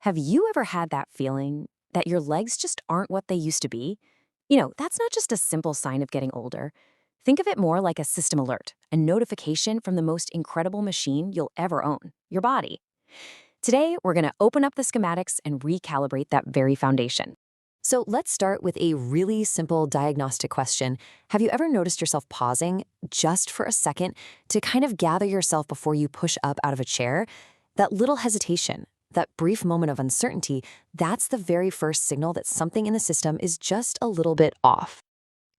Have you ever had that feeling that your legs just aren't what they used to be? That's not just a simple sign of getting older. Think of it more like a system alert, a notification from the most incredible machine you'll ever own, your body. Today, we're going to open up the schematics and recalibrate that very foundation. So let's start with a really simple diagnostic question. Have you ever noticed yourself pausing just for a second to kind of gather yourself before you push up out of a chair? That little hesitation, that brief moment of uncertainty, that's the very first signal that something in the system is just a little bit off.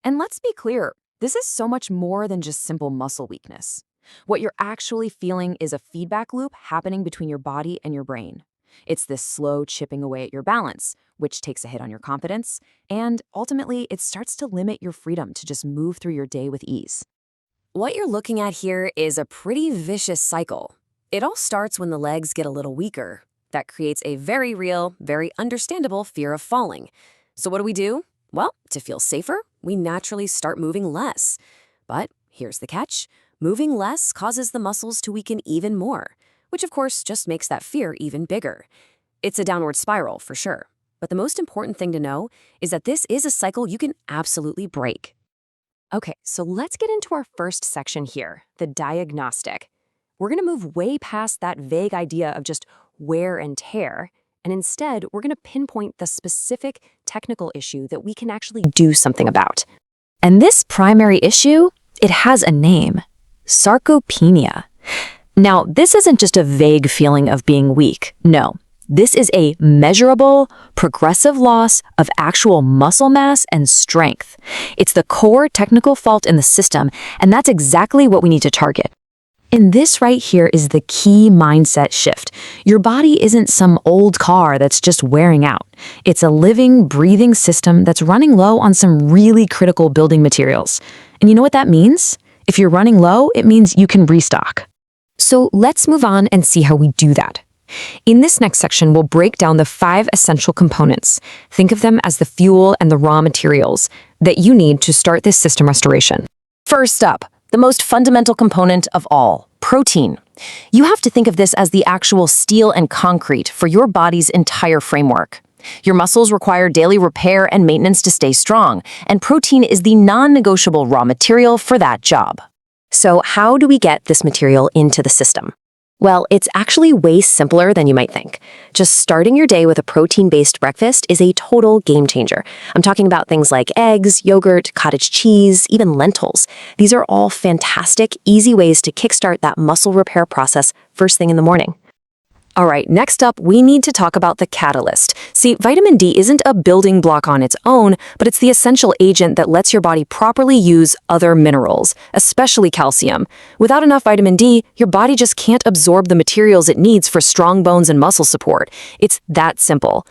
And let's be clear, this is so much more than just simple muscle weakness. What you're actually feeling is a feedback loop happening between your body and your brain. It's this slow chipping away at your balance, which takes a hit on your confidence, and ultimately it starts to limit your freedom to just move through your day with ease. What you're looking at here is a pretty vicious cycle. It all starts when the legs get a little weaker. That creates a very real, very understandable fear of falling. So what do? Well, to feel safer, we naturally start moving less. But here's the catch. Moving less causes the muscles to weaken even more, which of course just makes that fear even bigger. It's a downward spiral for sure. But the most important thing to know is that this is a cycle you can absolutely break. Okay, so let's get into our first section here, the diagnostic. We're going to move way past that vague idea of just wear and tear, and instead we're going to pinpoint the specific technical issue that we can actually do something about. And this primary issue, it has a name: sarcopenia. Now, this isn't just a vague feeling of being weak. No, this is a measurable, progressive loss of actual muscle mass and strength. It's the core technical fault in the system, and that's exactly what we need to target. And this right here is the key mindset shift. Your body isn't some old car that's just wearing out. It's a living, breathing system that's running low on some really critical building materials. And you know what that means? If you're running low, it means you can restock. So let's move on and see how we do that. In this next section, we'll break down the 5 essential components. Think of them as the fuel and the raw materials that you need to start this system restoration. First up, the most fundamental component of all, protein. You have to think of this as the actual steel and concrete for your body's entire framework. Your muscles require daily repair and maintenance to stay strong, and protein is the non-negotiable raw material for that job. So how do we get this material into the system? Well, it's actually way simpler than you might think. Just starting your day with a protein-based breakfast is a total game changer. I'm talking about things like eggs, yogurt, cottage cheese, even lentils. These are all fantastic, easy ways to kickstart that muscle repair process first thing in the morning. All right, next up, we need to talk about the catalyst. See, vitamin D isn't a building block on its own, but it's the essential agent that lets your body properly use other minerals, especially calcium. Without enough vitamin D, your body just can't absorb the materials it needs for strong bones and muscle support. It's that simple.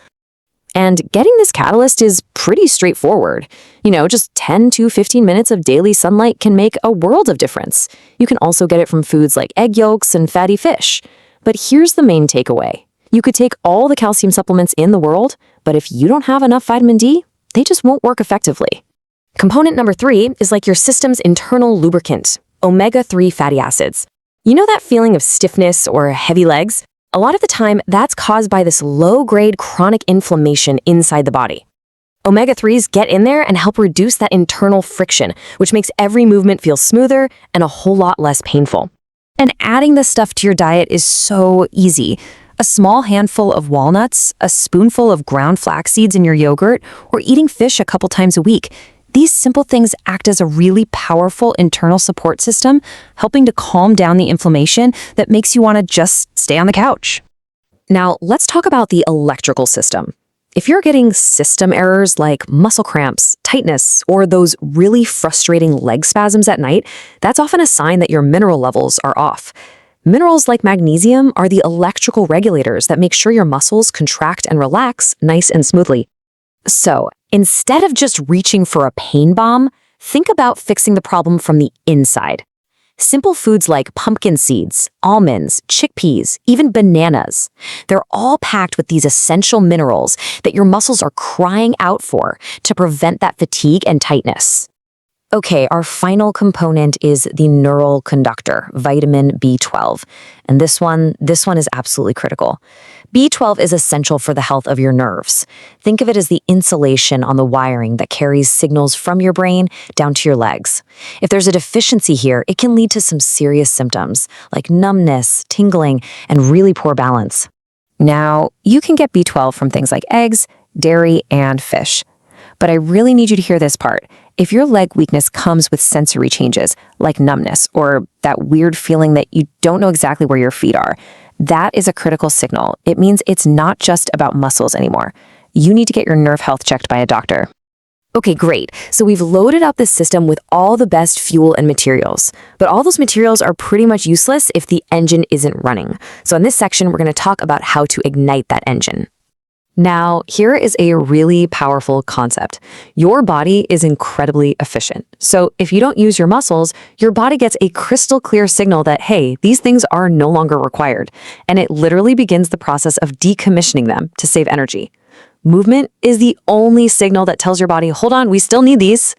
And getting this catalyst is pretty straightforward. Just 10 to 15 minutes of daily sunlight can make a world of difference. You can also get it from foods like egg yolks and fatty fish. But here's the main takeaway. You could take all the calcium supplements in the world, but if you don't have enough vitamin D, they just won't work effectively. Component number 3 is like your system's internal lubricant, omega-3 fatty acids. You know that feeling of stiffness or heavy legs? A lot of the time, that's caused by this low-grade chronic inflammation inside the body. Omega-3s get in there and help reduce that internal friction, which makes every movement feel smoother and a whole lot less painful. And adding this stuff to your diet is so easy. A small handful of walnuts, a spoonful of ground flax seeds in your yogurt, or eating fish a couple times a week. These simple things act as a really powerful internal support system, helping to calm down the inflammation that makes you want to just stay on the couch. Now, let's talk about the electrical system. If you're getting system errors like muscle cramps, tightness, or those really frustrating leg spasms at night, that's often a sign that your mineral levels are off. Minerals like magnesium are the electrical regulators that make sure your muscles contract and relax nice and smoothly. So, instead of just reaching for a pain bomb, think about fixing the problem from the inside. Simple foods like pumpkin seeds, almonds, chickpeas, even bananas. They're all packed with these essential minerals that your muscles are crying out for to prevent that fatigue and tightness. Okay, our final component is the neural conductor, vitamin B12. And this one is absolutely critical. B12 is essential for the health of your nerves. Think of it as the insulation on the wiring that carries signals from your brain down to your legs. If there's a deficiency here, it can lead to some serious symptoms like numbness, tingling, and really poor balance. Now, you can get B12 from things like eggs, dairy, and fish. But I really need you to hear this part. If your leg weakness comes with sensory changes, like numbness or that weird feeling that you don't know exactly where your feet are, that is a critical signal. It means it's not just about muscles anymore. You need to get your nerve health checked by a doctor. Okay, great. So we've loaded up this system with all the best fuel and materials. But all those materials are pretty much useless if the engine isn't running. So in this section, we're going to talk about how to ignite that engine. Now, here is a really powerful concept. Your body is incredibly efficient. So if you don't use your muscles, your body gets a crystal clear signal that, hey, these things are no longer required. And it literally begins the process of decommissioning them to save energy. Movement is the only signal that tells your body, hold on, we still need these.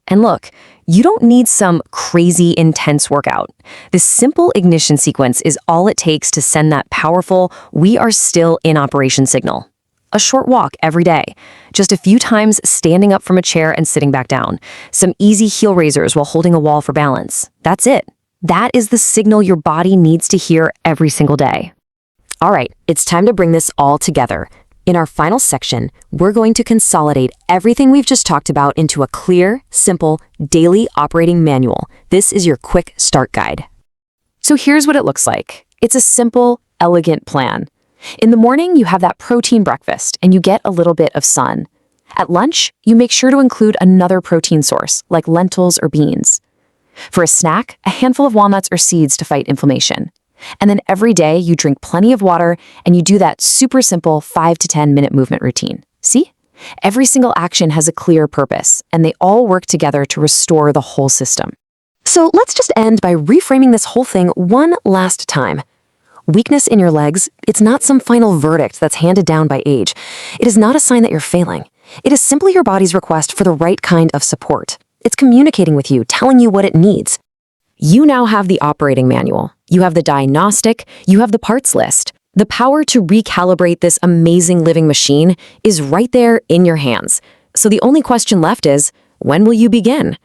And look, you don't need some crazy intense workout. This simple ignition sequence is all it takes to send that powerful, we are still in operation signal. A short walk every day, just a few times standing up from a chair and sitting back down, some easy heel raisers while holding a wall for balance. That's it. That is the signal your body needs to hear every single day. All right, it's time to bring this all together. In our final section, we're going to consolidate everything we've just talked about into a clear, simple, daily operating manual. This is your quick start guide. So here's what it looks like. It's a simple, elegant plan. In the morning, you have that protein breakfast and you get a little bit of sun. At lunch, you make sure to include another protein source, like lentils or beans. For a snack, a handful of walnuts or seeds to fight inflammation. And then every day, you drink plenty of water and you do that super simple 5 to 10 minute movement routine. See? Every single action has a clear purpose, and they all work together to restore the whole system. So let's just end by reframing this whole thing one last time. Weakness in your legs, it's not some final verdict that's handed down by age. It is not a sign that you're failing. It is simply your body's request for the right kind of support. It's communicating with you, telling you what it needs. You now have the operating manual. You have the diagnostic. You have the parts list. The power to recalibrate this amazing living machine is right there in your hands. So the only question left is, when will you begin?